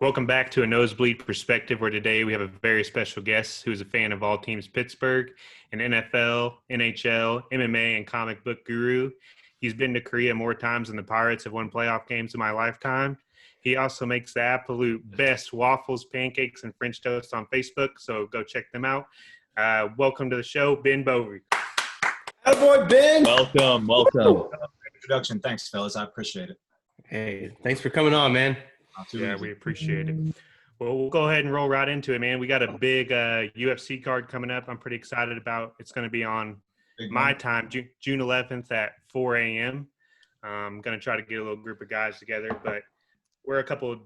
Welcome back to a Nosebleed Perspective, where today we have a very special guest who is a fan of all teams Pittsburgh, an NFL, NHL, MMA, and comic book guru. He's been to Korea more times than the Pirates have won playoff games in my lifetime. He also makes the absolute best waffles, pancakes, and French toast on Facebook, so go check them out. Welcome to the show, Ben Bouvy. Attaboy, Ben! Welcome. Introduction. Thanks, fellas. I appreciate it. Hey, thanks for coming on, man. Yeah, we appreciate it. Well, we'll go ahead and roll right into it, man. We got a big UFC card coming up. I'm pretty excited about. It's going to be on my time, June 11th at 4 a.m. I'm going to try to get a little group of guys together, but we're a couple of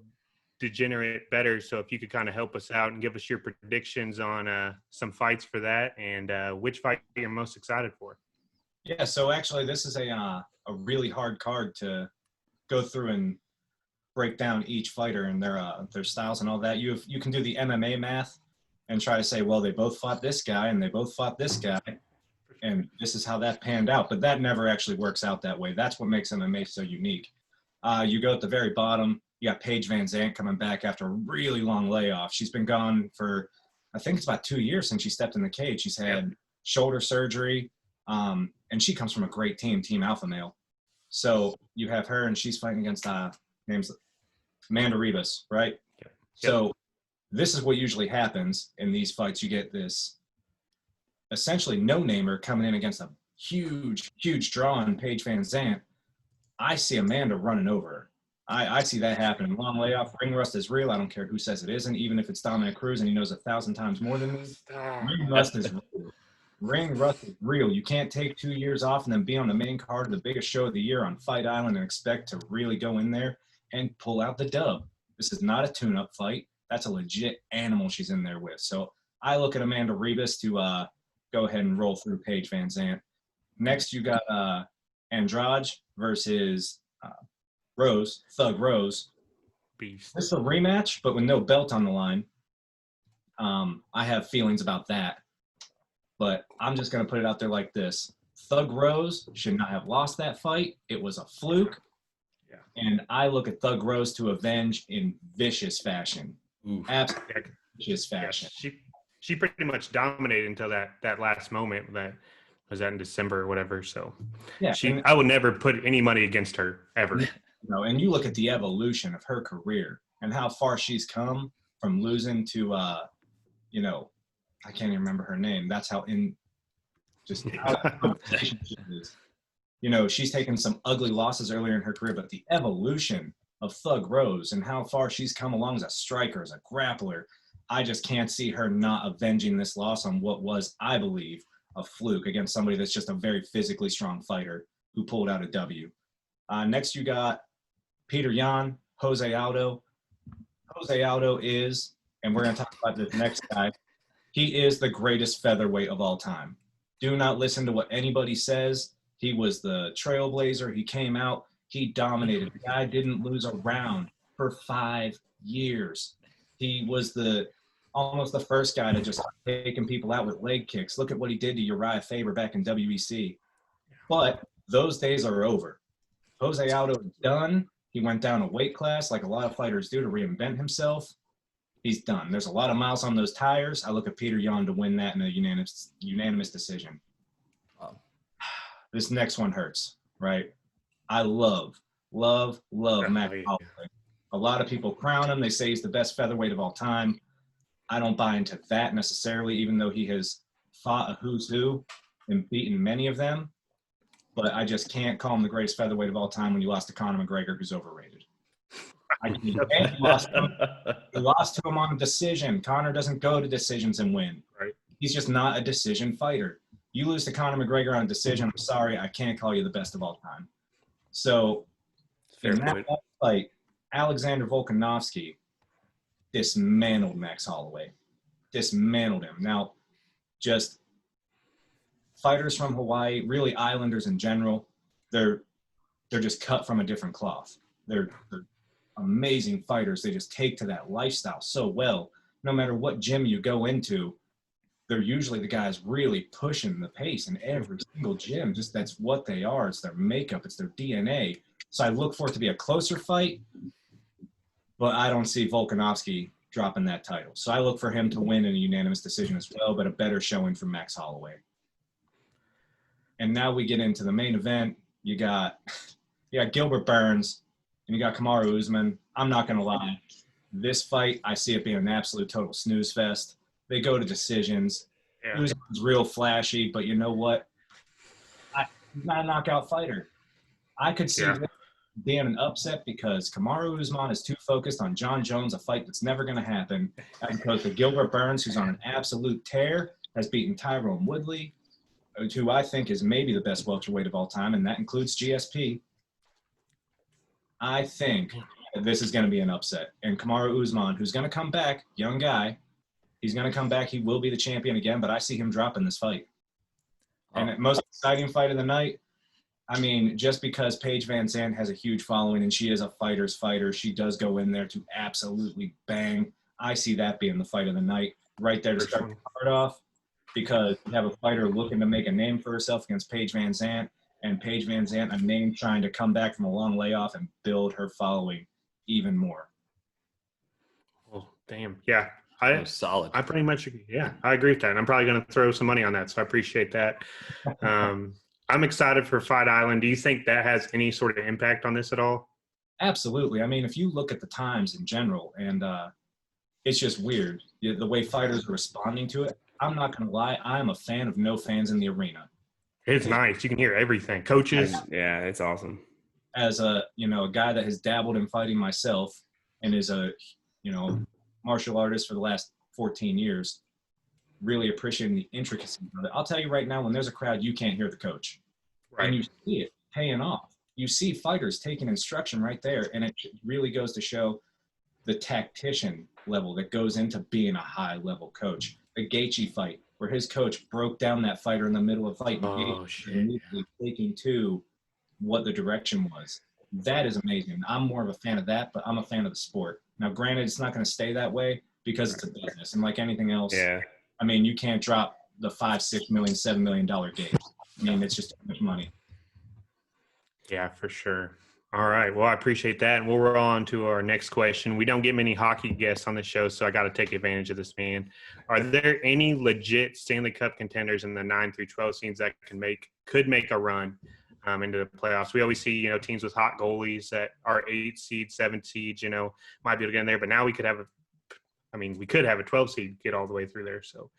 degenerate bettors, so if you could kind of help us out and give us your predictions on some fights for that and which fight you're most excited for. Yeah, so actually this is a really hard card to go through and break down each fighter and their styles and all that. You can do the MMA math and try to say, well, they both fought this guy and they both fought this guy, and this is how that panned out. But that never actually works out that way. That's what makes MMA so unique. You go at the very bottom. You got Paige VanZant coming back after a really long layoff. She's been gone for, I think it's about 2 years since she stepped in the cage. She's had shoulder surgery, and she comes from a great team, Team Alpha Male. So you have her, and she's fighting against names Amanda Ribas, right? Yep. So this is what usually happens in these fights. You get this essentially no-namer coming in against a huge draw in Paige VanZant. I see Amanda running over her. I see that happening. Long layoff, ring rust is real. I don't care who says it isn't, even if it's Dominic Cruz and he knows 1,000 times more than me. Ring rust is real. Ring rust is real. You can't take 2 years off and then be on the main card of the biggest show of the year on Fight Island and expect to really go in there and pull out the dub. This is not a tune-up fight. That's a legit animal she's in there with. So I look at Amanda Ribas to go ahead and roll through Paige VanZant. Next, you got Andrade versus Rose, Thug Rose. Beast. This is a rematch, but with no belt on the line. I have feelings about that. But I'm just going to put it out there like this. Thug Rose should not have lost that fight. It was a fluke. Yeah. And I look at Thug Rose to avenge in vicious fashion. Absolutely vicious fashion. Yeah, she pretty much dominated until that last moment. That was that in December or whatever. So Yeah, I would never put any money against her ever. And you look at the evolution of her career and how far she's come from losing to, I can't even remember her name. That's how how that conversation she is. She's taken some ugly losses earlier in her career, but the evolution of Thug Rose and how far she's come along as a striker, as a grappler, I just can't see her not avenging this loss on what was, I believe, a fluke against somebody that's just a very physically strong fighter who pulled out a W. Next, you got Peter Yan, Jose Aldo. Jose Aldo is, and we're going to talk about this next guy, he is the greatest featherweight of all time. Do not listen to what anybody says. He was the trailblazer. He came out. He dominated. The guy didn't lose a round for 5 years. He was almost the first guy to just taking people out with leg kicks. Look at what he did to Uriah Faber back in WEC. But those days are over. Jose Aldo is done. He went down a weight class like a lot of fighters do to reinvent himself. He's done. There's a lot of miles on those tires. I look at Peter Yan to win that in a unanimous decision. Wow. This next one hurts, right? I love Matt Holloway. A lot of people crown him. They say he's the best featherweight of all time. I don't buy into that necessarily, even though he has fought a who's who and beaten many of them. But I just can't call him the greatest featherweight of all time when you lost to Conor McGregor, who's overrated. He lost to him on a decision. Conor doesn't go to decisions and win. Right. He's just not a decision fighter. You lose to Conor McGregor on a decision, I'm sorry, I can't call you the best of all time. So in that fight, Alexander Volkanovski dismantled Max Holloway. Dismantled him. Now, just fighters from Hawaii, really islanders in general, they're just cut from a different cloth. They're amazing fighters. They just take to that lifestyle so well. No matter what gym you go into, they're usually the guys really pushing the pace in every single gym. Just that's what they are. It's their makeup. It's their DNA. So I look for it to be a closer fight, but I don't see Volkanovski dropping that title. So I look for him to win in a unanimous decision as well, but a better showing from Max Holloway. And now we get into the main event. You got Gilbert Burns, and you got Kamaru Usman. I'm not going to lie. This fight, I see it being an absolute total snooze fest. They go to decisions. Yeah. Usman's real flashy, but you know what? He's not a knockout fighter. I could see this being an upset because Kamaru Usman is too focused on John Jones, a fight that's never going to happen, as opposed to Gilbert Burns, who's on an absolute tear, has beaten Tyrone Woodley, who I think is maybe the best welterweight of all time, and that includes GSP. I think this is going to be an upset. And Kamaru Usman, who's going to come back, young guy, he's going to come back. He will be the champion again, but I see him dropping this fight. And the most exciting fight of the night, I mean, just because Paige Van Zandt has a huge following and she is a fighter's fighter, she does go in there to absolutely bang. I see that being the fight of the night right there to start the card off, because you have a fighter looking to make a name for herself against Paige Van Zandt, and Paige Van Zandt, a name trying to come back from a long layoff and build her following even more. Oh, damn. Yeah. Solid. I pretty much, I agree with that. And I'm probably going to throw some money on that, so I appreciate that. I'm excited for Fight Island. Do you think that has any sort of impact on this at all? Absolutely. I mean, if you look at the times in general, and it's just weird, the way fighters are responding to it. I'm not going to lie. I'm a fan of no fans in the arena. It's nice. You can hear everything. Coaches. Yeah, it's awesome. As a guy that has dabbled in fighting myself and is a, martial artist for the last 14 years, really appreciating the intricacies of it. I'll tell you right now, when there's a crowd, you can't hear the coach. Right. And you see it paying off. You see fighters taking instruction right there, and it really goes to show the tactician level that goes into being a high-level coach. The Gaethje fight, where his coach broke down that fighter in the middle of the fight and immediately taking to what the direction was. That is amazing. I'm more of a fan of that, but I'm a fan of the sport. Now, granted, it's not going to stay that way because it's a business. And like anything else, I mean, you can't drop the $5, $6 million, $7 million games. I mean, it's just too much money. Yeah, for sure. All right. Well, I appreciate that. And we'll roll on to our next question. We don't get many hockey guests on the show, so I got to take advantage of this, man. Are there any legit Stanley Cup contenders in the 9 through 12 seeds that could make a run into the playoffs? We always see, teams with hot goalies that are 8 seed, 7 seeds, might be able to get in there. But now we could have a 12 seed get all the way through there. So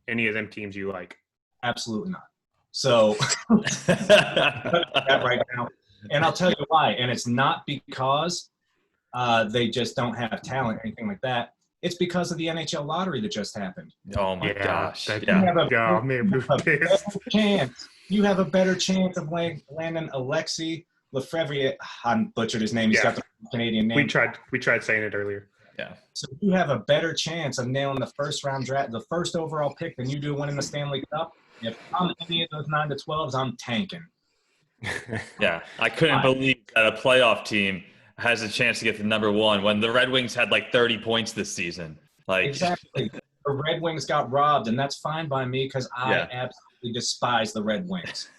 any of them teams you like? Absolutely not. So that right now. And I'll tell you why. And it's not because they just don't have talent or anything like that. It's because of the NHL lottery that just happened. Oh, my gosh. You have a better chance of landing Alexei Lefebvre. I butchered his name. He's got the Canadian name. We tried saying it earlier. Yeah. So you have a better chance of nailing the first round draft, the first overall pick, than you do winning the Stanley Cup. If I'm any of those 9 to 12s, I'm tanking. Yeah, I couldn't believe that a playoff team has a chance to get to number 1 when the Red Wings had like 30 points this season. Exactly. The Red Wings got robbed, and that's fine by me because I absolutely despise the Red Wings.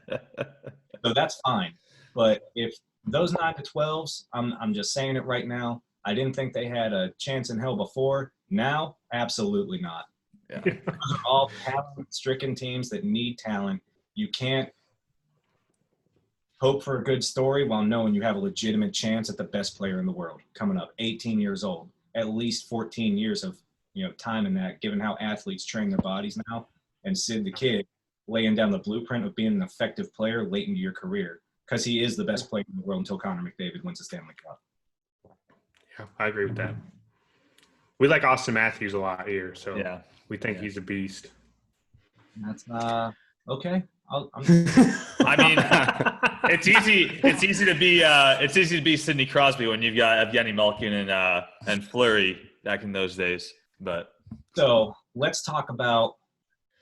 So that's fine. But if those 9 to 12s, I'm just saying it right now, I didn't think they had a chance in hell before. Now, absolutely not. Yeah. Those are all talent-stricken teams that need talent. You can't hope for a good story while knowing you have a legitimate chance at the best player in the world coming up, 18 years old, at least 14 years of time in that, given how athletes train their bodies now. And Sid the Kid laying down the blueprint of being an effective player late into your career, because he is the best player in the world until Connor McDavid wins the Stanley Cup. Yeah, I agree with that. We like Austin Matthews a lot here, so we think he's a beast. That's okay. I mean, it's easy to be Sidney Crosby when you've got Evgeny Malkin and Fleury back in those days. But so let's talk about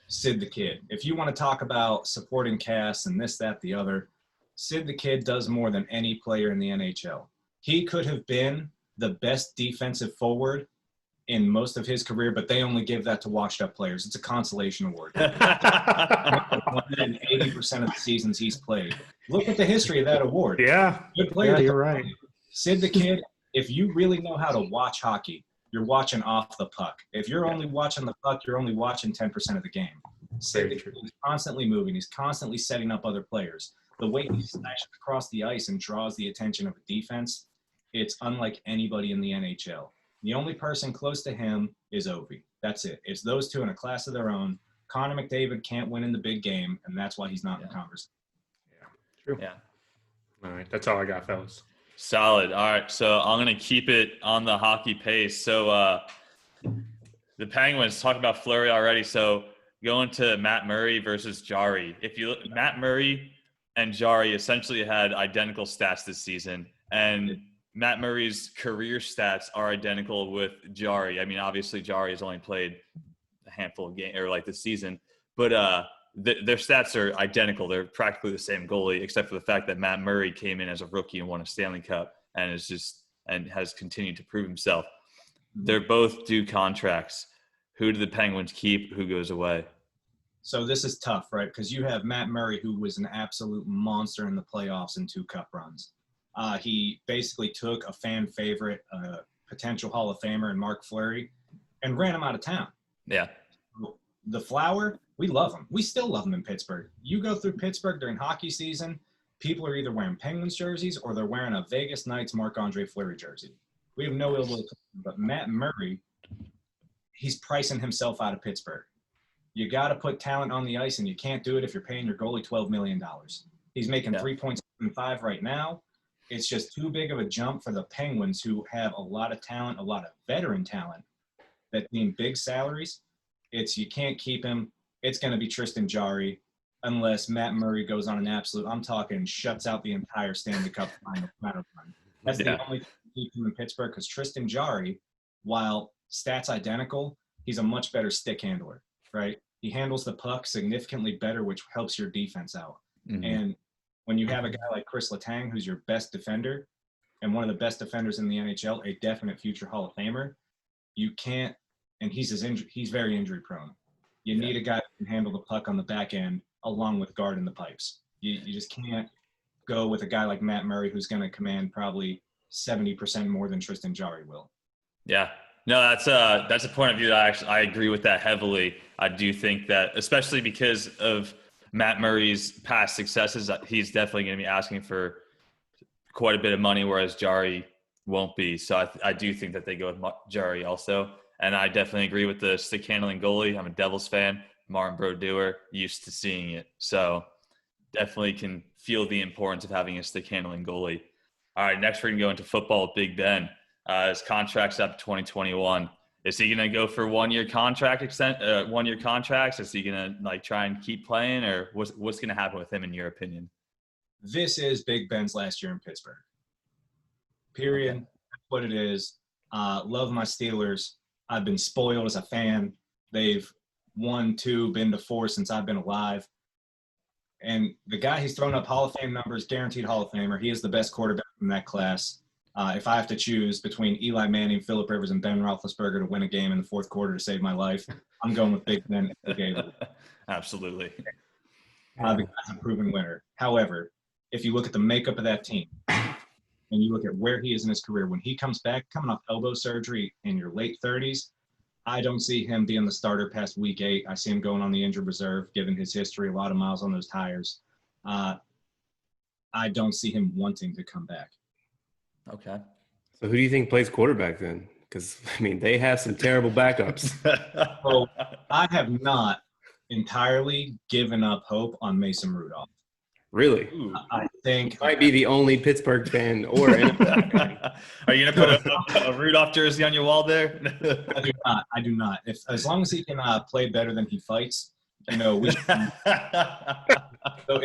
Sid the Kid. If you want to talk about supporting cast and this, that, the other, Sid the Kid does more than any player in the NHL. He could have been the best defensive forward in most of his career, but they only give that to washed-up players. It's a consolation award. 180% of the seasons he's played. Look at the history of that award. Yeah. Good player. Yeah, you're right. Sid the Kid if you really know how to watch hockey, you're watching off the puck. If you're only watching the puck, you're only watching 10% of the game. He's constantly moving. He's constantly setting up other players. The way he slashes across the ice and draws the attention of a defense, it's unlike anybody in the NHL. The only person close to him is Ovi. That's it. It's those two in a class of their own. Connor McDavid can't win in the big game, and that's why he's not in the conversation. Yeah, true. Yeah. All right, that's all I got, fellas. Solid. All right, so I'm gonna keep it on the hockey pace. So the Penguins, talk about Fleury already. So going to Matt Murray versus Jari. If you look, Matt Murray and Jari essentially had identical stats this season, and Matt Murray's career stats are identical with Jari. I mean, obviously Jari has only played a handful of games or like this season, but their stats are identical. They're practically the same goalie, except for the fact that Matt Murray came in as a rookie and won a Stanley Cup and has continued to prove himself. They're both due contracts. Who do the Penguins keep? Who goes away? So this is tough, right? Because you have Matt Murray, who was an absolute monster in the playoffs and 2 cup runs. He basically took a fan favorite, potential Hall of Famer in Mark Fleury, and ran him out of town. Yeah. The Flower, we love him. We still love him in Pittsburgh. You go through Pittsburgh during hockey season, people are either wearing Penguins jerseys or they're wearing a Vegas Knights Marc-Andre Fleury jersey. We have no ill will, but Matt Murray, he's pricing himself out of Pittsburgh. You got to put talent on the ice, and you can't do it if you're paying your goalie $12 million. He's making 3.75 right now. It's just too big of a jump for the Penguins, who have a lot of talent, a lot of veteran talent that mean big salaries. You can't keep him. It's going to be Tristan Jarry unless Matt Murray goes on an absolute, I'm talking, shuts out the entire Stanley Cup final run. That's the only thing to keep him in Pittsburgh, because Tristan Jarry, while stats identical, he's a much better stick handler, right? He handles the puck significantly better, which helps your defense out. Mm-hmm. And when you have a guy like Chris Letang, who's your best defender and one of the best defenders in the NHL, a definite future Hall of Famer, you can't, and he's very injury prone. You need a guy who can handle the puck on the back end along with guarding the pipes. You just can't go with a guy like Matt Murray, who's going to command probably 70% more than Tristan Jarry will. Yeah. No, that's a point of view that I agree with that heavily. I do think that, especially because of Matt Murray's past successes, he's definitely going to be asking for quite a bit of money, whereas Jarry won't be. So I do think that they go with Jarry also. And I definitely agree with the stick handling goalie. I'm a Devils fan. Martin Brodeur, used to seeing it. So definitely can feel the importance of having a stick handling goalie. All right, next we're going to go into football with Big Ben. His contract's up 2021. Is he going to go for 1-year contract 1-year contracts? Is he going to try and keep playing, or what's going to happen with him in your opinion? This is Big Ben's last year in Pittsburgh. Period. Okay. That's what it is. Love my Steelers. I've been spoiled as a fan. They've won 2, been to 4 since I've been alive. And the guy, he's thrown up Hall of Fame numbers, guaranteed Hall of Famer. He is the best quarterback in that class. If I have to choose between Eli Manning, Phillip Rivers, and Ben Roethlisberger to win a game in the fourth quarter to save my life, I'm going with Big Ben. Absolutely. The guy's a proven winner. However, if you look at the makeup of that team and you look at where he is in his career, when he comes back, coming off elbow surgery in your late 30s, I don't see him being the starter past week 8. I see him going on the injured reserve, given his history, a lot of miles on those tires. I don't see him wanting to come back. Okay. So who do you think plays quarterback then? Because, they have some terrible backups. So I have not entirely given up hope on Mason Rudolph. Really? I think might be the only Pittsburgh fan or NFL fan. Are you going to put a Rudolph jersey on your wall there? I do not. As long as he can play better than he fights, we should. So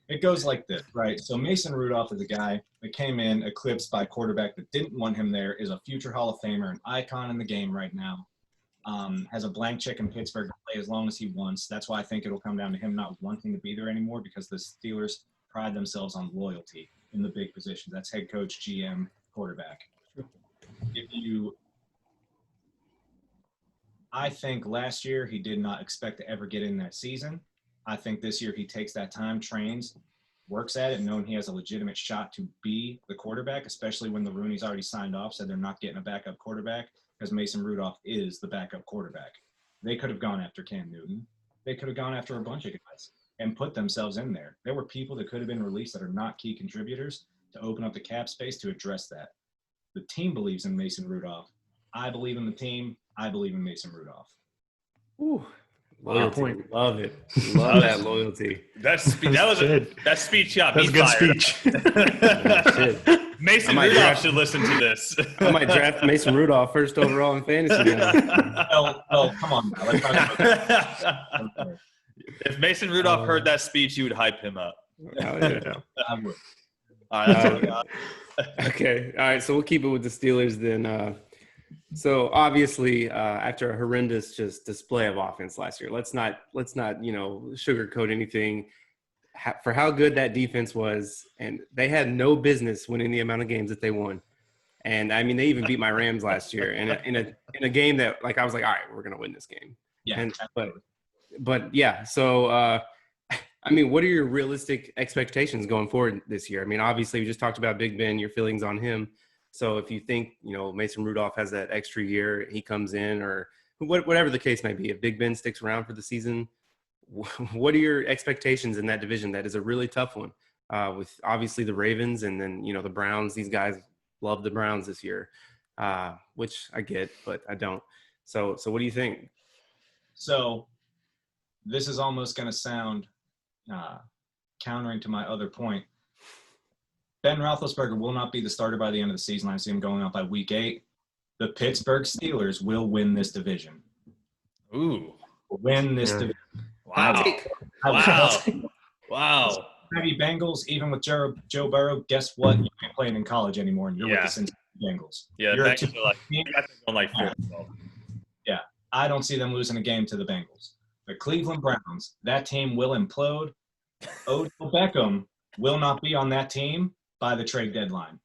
it goes like this, right? So Mason Rudolph is a guy that came in eclipsed by a quarterback that didn't want him there, is a future Hall of Famer, an icon in the game right now. Has a blank check in Pittsburgh to play as long as he wants. That's why I think it'll come down to him not wanting to be there anymore, because the Steelers pride themselves on loyalty in the big positions. That's head coach, GM, quarterback. I think last year he did not expect to ever get in that season. I think this year he takes that time, trains, works at it, knowing he has a legitimate shot to be the quarterback, especially when the Rooney's already signed off, said they're not getting a backup quarterback because Mason Rudolph is the backup quarterback. They could have gone after Cam Newton. They could have gone after a bunch of guys and put themselves in there. There were people that could have been released that are not key contributors to open up the cap space to address that. The team believes in Mason Rudolph. I believe in the team. I believe in Mason Rudolph. Ooh, loyalty. Point. Love it. Love that loyalty. That speech got me That's a good fired. speech. Oh, shit. Mason Rudolph should listen to this. I might draft Mason Rudolph first overall in fantasy now. Well, come on now. Let's talk about If Mason Rudolph heard that speech, you would hype him up. Oh, yeah. I would. All right, that's what we got. Okay. All right. So we'll keep it with the Steelers then. So obviously, after a horrendous just display of offense last year, let's not sugarcoat anything. For how good that defense was, and they had no business winning the amount of games that they won. And I mean, they even beat my Rams last year in a game that, like, I was like, all right, we're gonna win this game. Yeah. But yeah. So I mean, what are your realistic expectations going forward this year? I mean, obviously, we just talked about Big Ben, your feelings on him. So if you think, Mason Rudolph has that extra year, he comes in, or whatever the case may be, if Big Ben sticks around for the season, what are your expectations in that division? That is a really tough one with obviously the Ravens and then, the Browns. These guys love the Browns this year, which I get, but I don't. So what do you think? So this is almost going to sound countering to my other point. Ben Roethlisberger will not be the starter by the end of the season. I see him going out by week 8. The Pittsburgh Steelers will win this division. Ooh. Win this division. Wow. Wow. Heavy Bengals, even with Joe Burrow, guess what? You ain't playing in college anymore, and you're with the Cincinnati Bengals. Yeah, you're Bengals are like 4-12. Yeah, I don't see them losing a game to the Bengals. The Cleveland Browns, that team will implode. Odell Beckham will not be on that team by the trade deadline.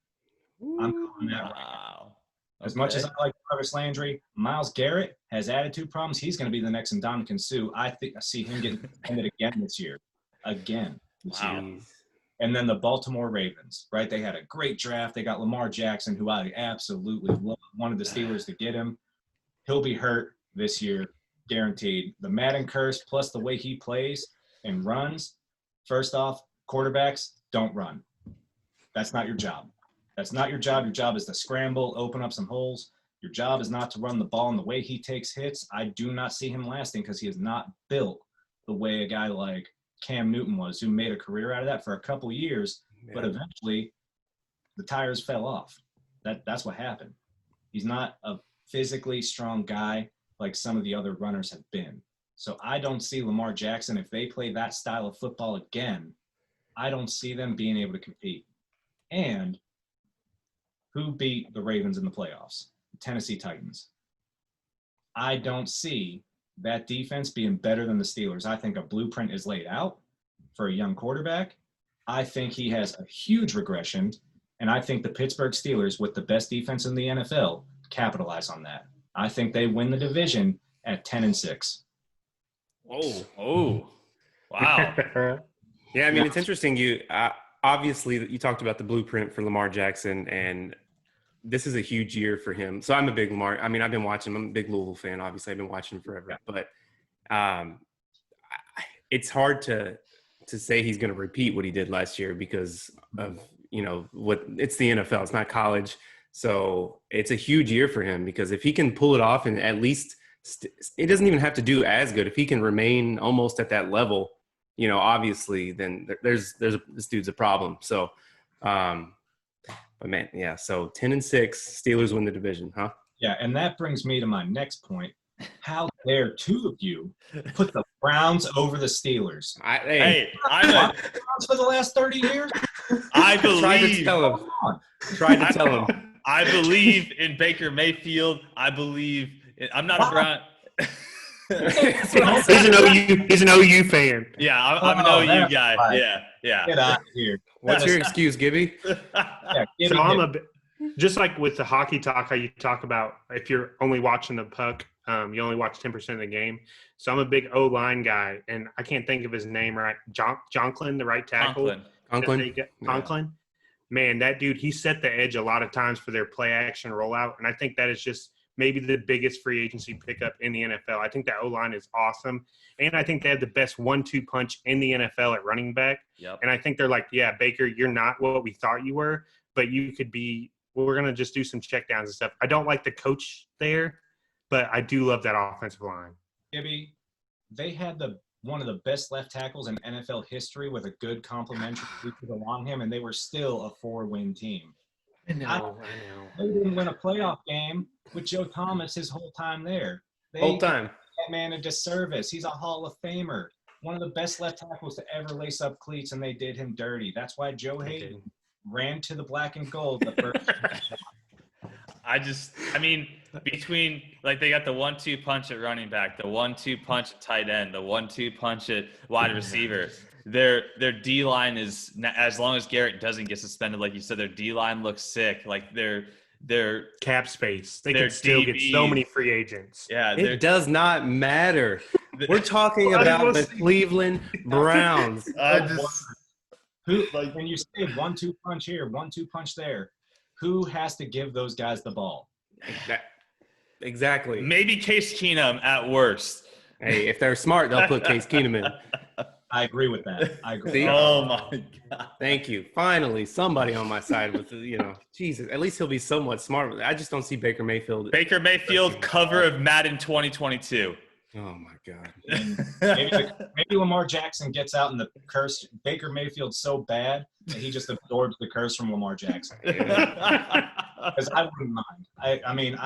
I'm calling that right now. As much as I like Jarvis Landry, Myles Garrett has attitude problems. He's going to be the next Ndamukong Suh. I see him getting suspended again this year. Again this year. And then the Baltimore Ravens, right? They had a great draft. They got Lamar Jackson, who I absolutely love. Wanted the Steelers to get him. He'll be hurt this year, guaranteed. The Madden curse plus the way he plays and runs. First off, quarterbacks don't run. That's not your job. That's not your job. Your job is to scramble, open up some holes. Your job is not to run the ball. And the way he takes hits, I do not see him lasting because he is not built the way a guy like Cam Newton was, who made a career out of that for a couple years, but eventually the tires fell off. That's what happened. He's not a physically strong guy like some of the other runners have been. So I don't see Lamar Jackson, if they play that style of football again, I don't see them being able to compete. And who beat the Ravens in the playoffs? The Tennessee Titans. I don't see that defense being better than the Steelers. I think a blueprint is laid out for a young quarterback. I think he has a huge regression, and I think the Pittsburgh Steelers, with the best defense in the NFL, capitalize on that. I think they win the division at 10-6. Oh, wow. Yeah, I mean, it's interesting. You obviously you talked about the blueprint for Lamar Jackson, and this is a huge year for him. So I'm a big Lamar. I mean, I've been watching him. I'm a big Louisville fan. Obviously, I've been watching him forever. But it's hard to say he's going to repeat what he did last year because of what it's the NFL. It's not college. So it's a huge year for him because if he can pull it off and at least it doesn't even have to do as good. If he can remain almost at that level, obviously, then this dude's a problem. So, but man, yeah. So 10-6, Steelers win the division, huh? Yeah, and that brings me to my next point. How dare two of you put the Browns over the Steelers? I'm Browns for the last 30 years? I believe. Tried to tell him. I believe in Baker Mayfield. I'm not a Brown. He's an OU fan. Yeah, I'm an OU guy. Right. Yeah. Get out of here. What's your excuse, Gibby? So I'm just like with the hockey talk, how you talk about if you're only watching the puck, you only watch 10% of the game. So I'm a big O-line guy, and I can't think of his name right. Jonklin, the right tackle. Conklin. Conklin. Man, that dude, he set the edge a lot of times for their play action rollout. And I think that is just maybe the biggest free agency pickup in the NFL. I think that O-line is awesome. And I think they have the best 1-2 punch in the NFL at running back. Yep. And I think they're like, yeah, Baker, you're not what we thought you were, but you could be – we're going to just do some checkdowns and stuff. I don't like the coach there, but I do love that offensive line. Gibby, they had one of the best left tackles in NFL history with a good complementary pieces along him, and they were still a 4-win team. I know. They didn't win a playoff game with Joe Thomas his whole time there. Whole time. That man a disservice. He's a Hall of Famer. One of the best left tackles to ever lace up cleats, and they did him dirty. That's why Joe Hayden ran to the black and gold the first I mean, between like they got the 1-2 punch at running back, the 1-2 punch at tight end, the 1-2 punch at wide receiver. Their D line is, as long as Garrett doesn't get suspended, like you said, their D line looks sick. Like their cap space. They could still get so many free agents. Yeah, it does not matter. We're talking about the Cleveland Browns. When you say 1-2 punch here, 1-2 punch there, who has to give those guys the ball? Exactly. Maybe Case Keenum at worst. Hey, if they're smart, they'll put Case Keenum in. I agree with that. I agree. See? Oh my God. Thank you. Finally, somebody on my side with the, Jesus. At least he'll be somewhat smart. I just don't see Baker Mayfield. Baker Mayfield cover of Madden 2022. Oh my God. Maybe Lamar Jackson gets out in the curse. Baker Mayfield's so bad that he just absorbs the curse from Lamar Jackson. Because I wouldn't mind. I mean,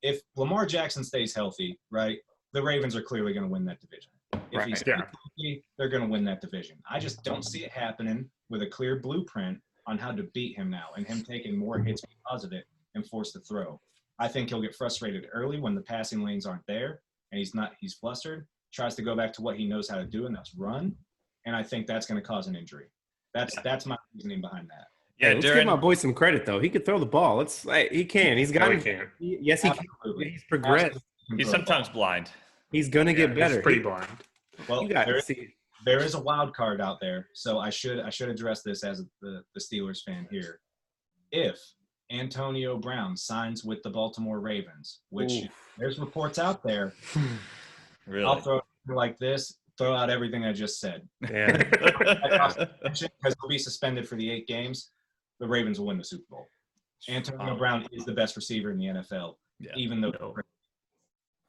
if Lamar Jackson stays healthy, right, the Ravens are clearly going to win that division. If he's healthy, they're going to win that division. I just don't see it happening with a clear blueprint on how to beat him now and him taking more hits because of it and forced to throw. I think he'll get frustrated early when the passing lanes aren't there. And he's flustered, tries to go back to what he knows how to do, and that's run. And I think that's going to cause an injury. That's my reasoning behind that. Yeah, let's give my boy some credit, though. He could throw the ball. He can. He's got it. Yes, he can. He's progressed. He's sometimes blind. He's going to get better. He's pretty blind. Well, there is a wild card out there, so I should address this as the Steelers fan here. If Antonio Brown signs with the Baltimore Ravens, which there's reports out there. Really? I'll throw it like this, throw out everything I just said. Yeah. Because he'll be suspended for the 8 games, the Ravens will win the Super Bowl. Antonio Brown is the best receiver in the NFL, even though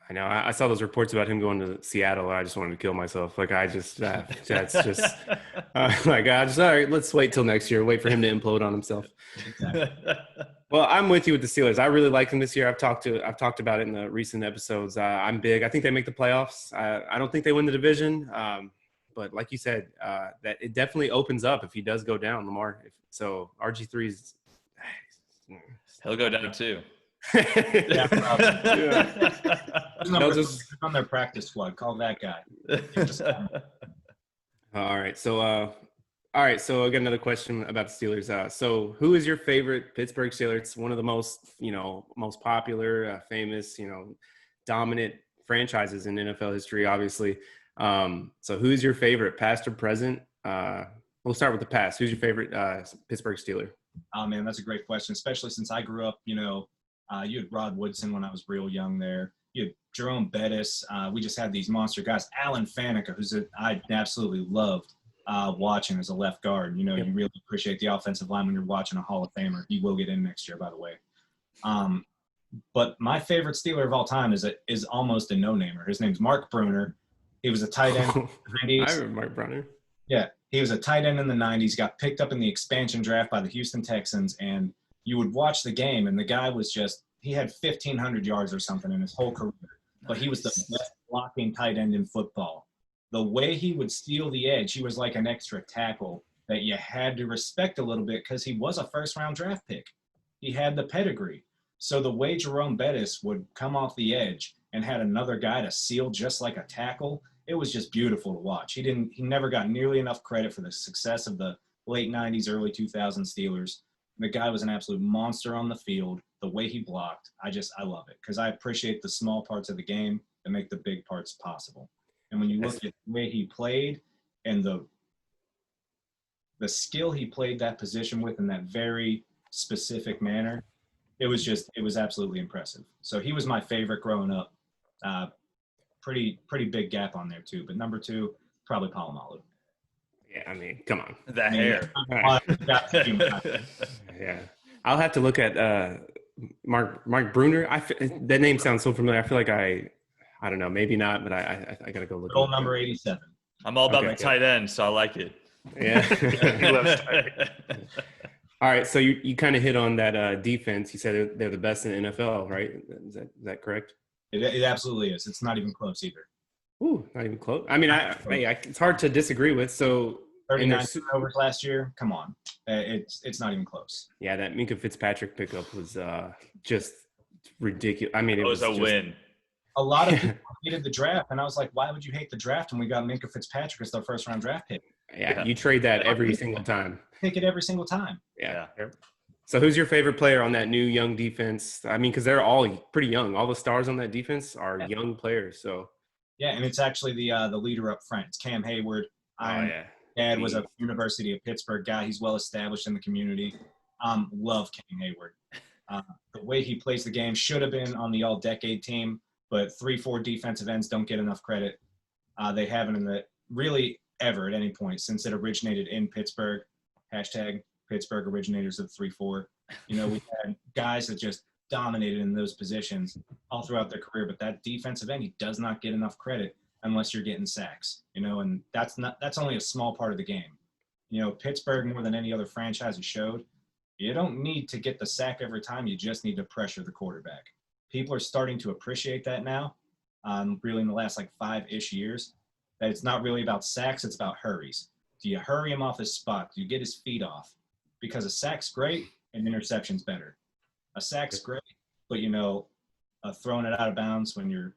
I know. I saw those reports about him going to Seattle. I just wanted to kill myself. Like, I just, that's just, all right, let's wait till next year. Wait for him to implode on himself. Exactly. Well, I'm with you with the Steelers. I really like them this year. I've talked about it in the recent episodes. I'm big. I think they make the playoffs. I don't think they win the division. But like you said, that it definitely opens up if he does go down, Lamar. So RG3's, he'll go down too. Yeah, probably. Yeah. Just on their practice squad. Call that guy. All right. So I got another question about the Steelers. So who is your favorite Pittsburgh Steelers? It's one of the most popular, famous, dominant franchises in NFL history, obviously. So who's your favorite, past or present? We'll start with the past. Who's your favorite Pittsburgh Steeler? Oh, man, that's a great question, especially since I grew up, you had Rod Woodson when I was real young there. You had Jerome Bettis. We just had these monster guys. Alan Faneca, I absolutely loved watching as a left guard. You really appreciate the offensive line when you're watching a Hall of Famer. He will get in next year, by the way. But my favorite Steeler of all time is almost a no-namer. His name's Mark Bruner. He was a tight end in the 90s. I remember Mark Bruner. Yeah, he was a tight end in the 90s, got picked up in the expansion draft by the Houston Texans, and you would watch the game, and the guy was he had 1,500 yards or something in his whole career, but he was the best blocking tight end in football. The way he would steal the edge, he was like an extra tackle that you had to respect a little bit because he was a first-round draft pick. He had the pedigree. So the way Jerome Bettis would come off the edge and had another guy to seal just like a tackle, it was just beautiful to watch. He never got nearly enough credit for the success of the late 90s, early 2000s Steelers. The guy was an absolute monster on the field. The way he blocked, I love it because I appreciate the small parts of the game that make the big parts possible. And when you look at the way he played and the the skill he played that position with in that very specific manner, it was absolutely impressive. So he was my favorite growing up. Pretty big gap on there too. But number 2, probably Palomalu. Yeah, I mean, come on. The hair. Yeah, I'll have to look at Mark Bruner. That name sounds so familiar. I feel like I don't know, maybe not, but I gotta go look. Goal number 87. I'm all about the tight end, so I like it. Yeah. He loves tight. All right, so you kind of hit on that defense. You said they're the best in the NFL, right? Is that correct? It absolutely is. It's not even close either. Ooh, not even close. I mean, it's hard to disagree with. So 39 turnovers last year. Come on, it's not even close. Yeah, that Minka Fitzpatrick pickup was just ridiculous. I mean, it was a win. A lot of people hated the draft, and I was like, why would you hate the draft when we got Minka Fitzpatrick as their first-round draft pick? Yeah, you trade that every single time. Pick it every single time. Yeah. So who's your favorite player on that new young defense? I mean, because they're all pretty young. All the stars on that defense are young players. So. Yeah, and it's actually the leader up front. It's Cam Hayward. Dad was a University of Pittsburgh guy. He's well established in the community. Love Cam Hayward. The way he plays the game should have been on the all-decade team, but 3-4 defensive ends don't get enough credit. They haven't in the really ever at any point since it originated in Pittsburgh. Hashtag Pittsburgh originators of 3-4. You know, we had guys that just dominated in those positions all throughout their career, but that defensive end, he does not get enough credit unless you're getting sacks, you know, and that's only a small part of the game. You know, Pittsburgh, more than any other franchise has showed, you don't need to get the sack every time. You just need to pressure the quarterback. People are starting to appreciate that now, really in the last like 5-ish years, that it's not really about sacks, it's about hurries. Do you hurry him off his spot? Do you get his feet off? Because a sack's great, an interception's better. A sack's great, but, you know, throwing it out of bounds when you're,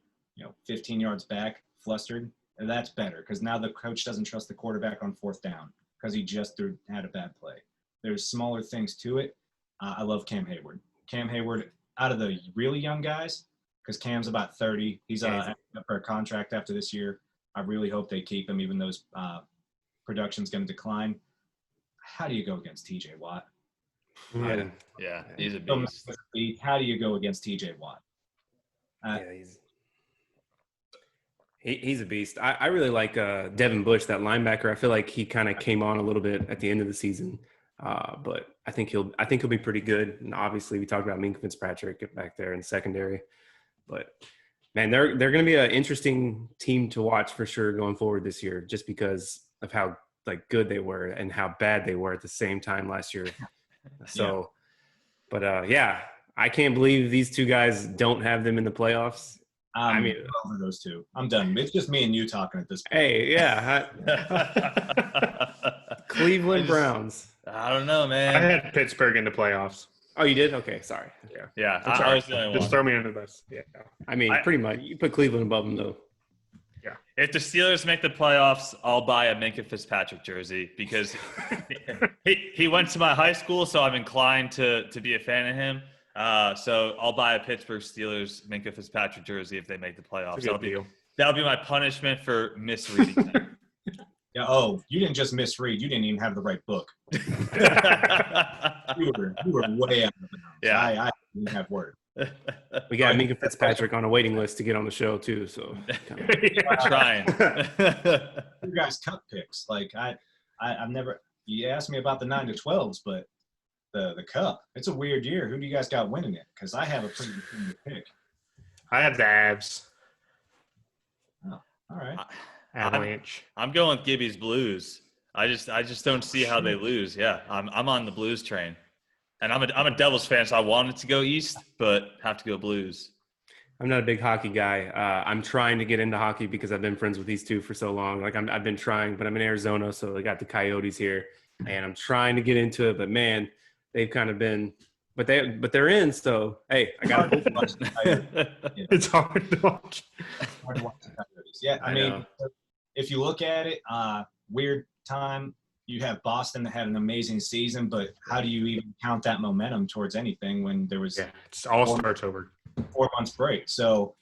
15 yards back, flustered, that's better because now the coach doesn't trust the quarterback on 4th down because he just had a bad play. There's smaller things to it. I love Cam Hayward. Cam Hayward, out of the really young guys, because Cam's about 30. He's up for a contract after this year. I really hope they keep him, even though his production's going to decline. How do you go against TJ Watt? Yeah, he's a beast. How do you go against TJ Watt? He's a beast. I really like Devin Bush, that linebacker. I feel like he kind of came on a little bit at the end of the season, but I think he'll be pretty good. And obviously, we talked about Minka Fitzpatrick back there in secondary, but man, they're going to be an interesting team to watch for sure going forward this year, just because of how good they were and how bad they were at the same time last year. So, but I can't believe these two guys don't have them in the playoffs. I mean, over those two. I'm done. It's just me and you talking at this point. Hey, yeah. Cleveland Browns. I don't know, man. I had Pittsburgh in the playoffs. Oh, you did? Okay, sorry. Yeah. I was the only one. Just throw me under the bus. Yeah. I mean, pretty much. You put Cleveland above them, though. Yeah. If the Steelers make the playoffs, I'll buy a Minka Fitzpatrick jersey because he went to my high school, so I'm inclined to be a fan of him. So I'll buy a Pittsburgh Steelers Minka Fitzpatrick jersey if they make the playoffs. That'll be my punishment for misreading them. Yeah. Oh, you didn't just misread. You didn't even have the right book. you were way out of bounds. Yeah. I didn't have word. We got Minka Fitzpatrick on a waiting list to get on the show too. So trying. You guys cup picks. I've never. You asked me about the 9 to 12s, but the cup. It's a weird year. Who do you guys got winning it? Because I have a pretty good pick. I have the Avs. Oh, all right. Avalanche. I'm going with Gibby's Blues. I just don't see how they lose. Yeah, I'm on the Blues train, and I'm a Devils fan, so I wanted to go East, but have to go Blues. I'm not a big hockey guy. I'm trying to get into hockey because I've been friends with these two for so long. I've been trying, but I'm in Arizona, so they got the Coyotes here, and I'm trying to get into it. But man, they've kind of been, but they're in. So hey, I got to. It's hard to watch. Hard to watch the Coyotes. Yeah, I mean, if you look at it, weird time. You have Boston that had an amazing season, but how do you even count that momentum towards anything when there was it's all starts over 4 months break? So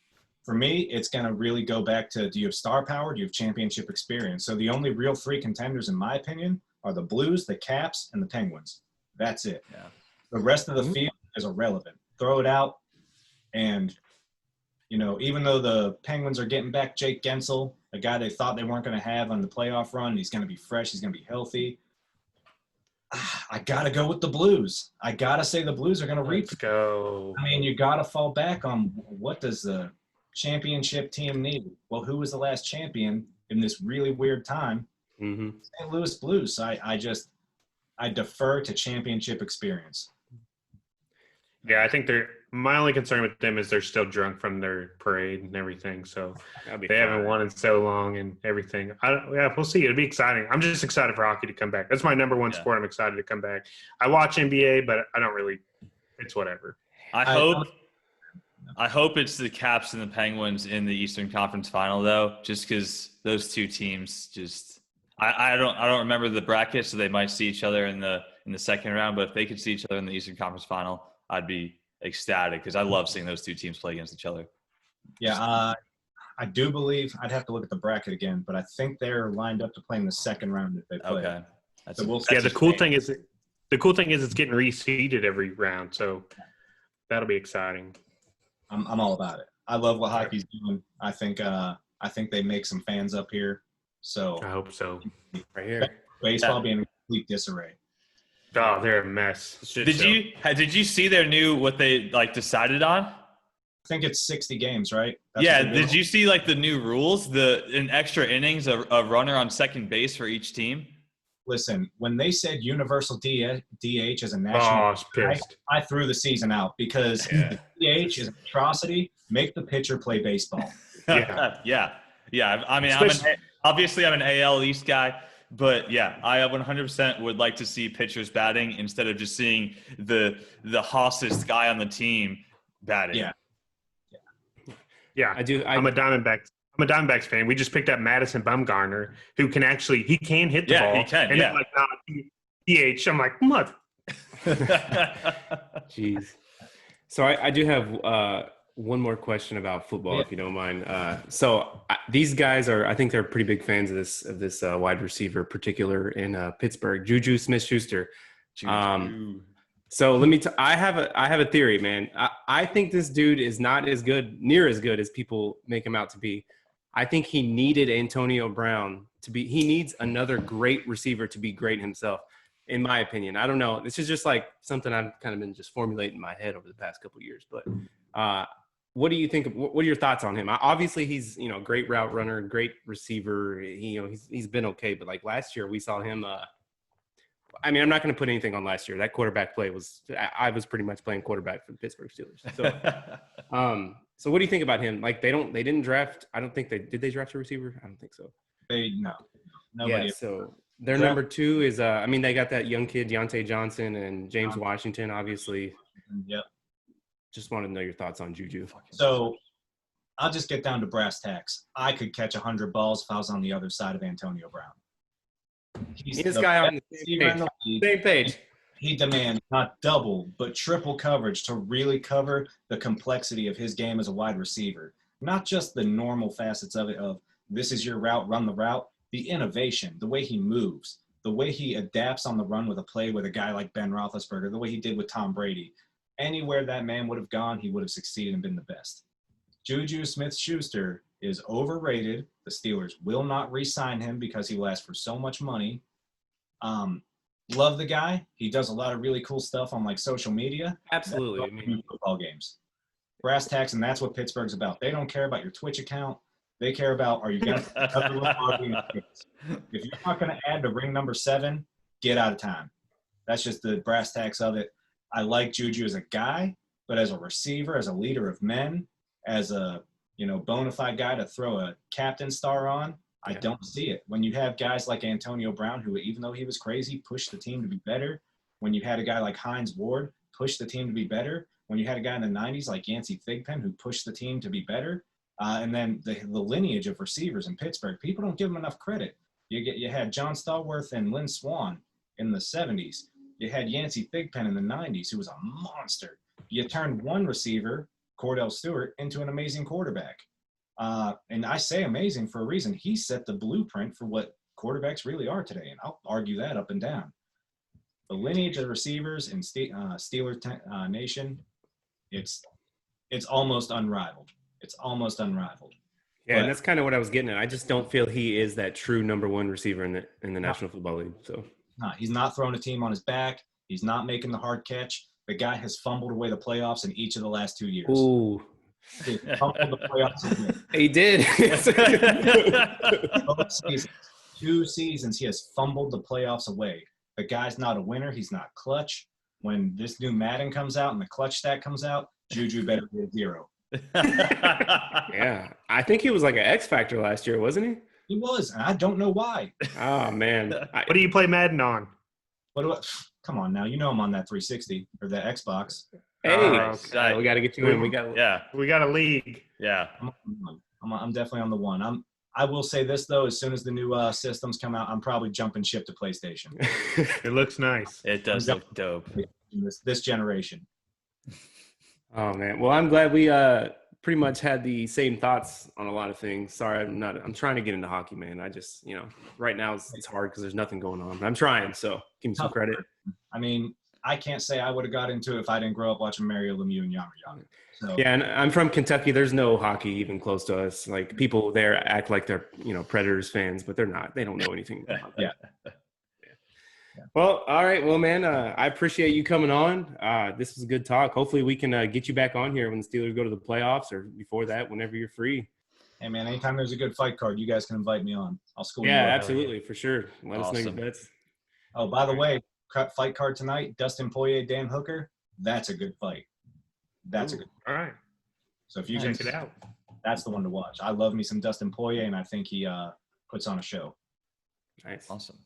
for me, it's going to really go back to, do you have star power? Do you have championship experience? So the only real 3 contenders, in my opinion, are the Blues, the Caps, and the Penguins. That's it. Yeah. The rest of the field is irrelevant. Throw it out, and even though the Penguins are getting back Jake Gensel, a guy they thought they weren't going to have on the playoff run, he's going to be fresh, he's going to be healthy. I got to go with the Blues. I got to say the Blues are going to reach. Let's go. I mean, you got to fall back on what does the championship team need? Well, who was the last champion in this really weird time? Mm-hmm. St. Louis Blues. I defer to championship experience. Yeah, I think my only concern with them is they're still drunk from their parade and everything. So they haven't won in so long and everything. We'll see. It'll be exciting. I'm just excited for hockey to come back. That's my number one sport. I'm excited to come back. I watch NBA, but I don't really. It's whatever. I hope it's the Caps and the Penguins in the Eastern Conference Final, though, just because those two teams just. I don't remember the bracket, so they might see each other in the second round. But if they could see each other in the Eastern Conference Final, I'd be ecstatic because I love seeing those two teams play against each other. Yeah, I do believe I'd have to look at the bracket again, but I think they're lined up to play in the second round if they play. Okay. The cool thing is it's getting reseeded every round, so that'll be exciting. I'm all about it. I love what hockey's doing. I think they make some fans up here. So I hope so. Right here. Baseball being in complete disarray. Oh, they're a mess. Did you see their new what they decided on? I think it's 60 games, right? Did you see the new rules? In extra innings, a runner on second base for each team. Listen, when they said universal DH as a national, I threw the season out because the DH is an atrocity. Make the pitcher play baseball. Yeah. I mean, obviously I'm an AL East guy. But yeah, I 100% would like to see pitchers batting instead of just seeing the hottest guy on the team batting. Yeah. I do. I'm a Diamondbacks fan. We just picked up Madison Bumgarner, who can hit the ball. He can. And then DH. I'm like, what? Jeez. So I do have one more question about football, if you don't mind. These guys I think they're pretty big fans of this wide receiver, particular in Pittsburgh, Juju Smith-Schuster. So I have a theory, man. I think this dude is not near as good as people make him out to be. I think he needed Antonio Brown he needs another great receiver to be great himself, in my opinion. I don't know. This is just something I've kind of been just formulating in my head over the past couple of years. But what do you think? What are your thoughts on him? Obviously, he's great route runner, great receiver. He's been okay, but last year we saw him. I mean, I'm not going to put anything on last year. That quarterback play I was pretty much playing quarterback for the Pittsburgh Steelers. So, so what do you think about him? They didn't draft. I don't think did they draft a receiver? I don't think so. Nobody. Yeah. So their number two is they got that young kid Deontay Johnson and James Washington, obviously. Yep. Just wanted to know your thoughts on Juju. So I'll just get down to brass tacks. I could catch 100 balls if I was on the other side of Antonio Brown. He's this guy on the same page. He demands not double, but triple coverage to really cover the complexity of his game as a wide receiver. Not just the normal facets of it of this is your route, run the route. The innovation, the way he moves, the way he adapts on the run with a play with a guy like Ben Roethlisberger, the way he did with Tom Brady. Anywhere that man would have gone, he would have succeeded and been the best. Juju Smith-Schuster is overrated. The Steelers will not re-sign him because he will ask for so much money. Love the guy. He does a lot of really cool stuff on social media. Absolutely. Football games. Brass tacks, and that's what Pittsburgh's about. They don't care about your Twitch account. They care about, are you going to if you're not going to add to ring number 7, get out of time. That's just the brass tacks of it. I like Juju as a guy, but as a receiver, as a leader of men, as a bona fide guy to throw a captain star on, I don't see it. When you have guys like Antonio Brown, who even though he was crazy, pushed the team to be better. When you had a guy like Hines Ward, pushed the team to be better. When you had a guy in the 90s like Yancey Thigpen, who pushed the team to be better. And then the lineage of receivers in Pittsburgh, people don't give them enough credit. You had John Stallworth and Lynn Swann in the 70s. You had Yancey Thigpen in the 90s, who was a monster. You turned one receiver, Cordell Stewart, into an amazing quarterback. And I say amazing for a reason. He set the blueprint for what quarterbacks really are today, and I'll argue that up and down. The lineage of receivers in Steelers Nation, it's almost unrivaled. It's almost unrivaled. Yeah, and that's kind of what I was getting at. I just don't feel he is that true number one receiver in the National Football League. So he's not throwing a team on his back. He's not making the hard catch. The guy has fumbled away the playoffs in each of the last 2 years. Ooh. He fumbled the playoffs. He did. Both seasons, 2 seasons, he has fumbled the playoffs away. The guy's not a winner. He's not clutch. When this new Madden comes out and the clutch stat comes out, Juju better be a 0. Yeah, I think he was like an X Factor last year, wasn't he? He was, and I don't know why. Oh man, What do you play Madden on? Come on now, you know I'm on that 360 or that Xbox. Hey, we got to get you in. We got a league. Yeah. I'm definitely on the one. I will say this though, as soon as the new systems come out, I'm probably jumping ship to PlayStation. It looks nice. It does look dope. This generation. Oh man, well I'm glad we pretty much had the same thoughts on a lot of things. Sorry, I'm trying to get into hockey, man. I just right now it's hard because there's nothing going on. I'm trying, so give me some credit. I mean, I can't say I would have got into it if I didn't grow up watching Mario Lemieux and Yama Yama. So. Yeah, and I'm from Kentucky. There's no hockey even close to us. Like people there act like they're Predators fans, but they're not. They don't know anything about that. Yeah. Well, all right. Well, man, I appreciate you coming on. This was a good talk. Hopefully we can get you back on here when the Steelers go to the playoffs or before that, whenever you're free. Hey, man, anytime there's a good fight card, you guys can invite me on. I'll school you. Yeah, absolutely. For sure. Let us know your bets. Oh, by the way, fight card tonight, Dustin Poirier, Dan Hooker. That's a good fight. That's a good fight. All right. So if you check it out, that's the one to watch. I love me some Dustin Poirier, and I think he puts on a show. Nice. Awesome.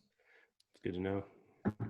It's good to know.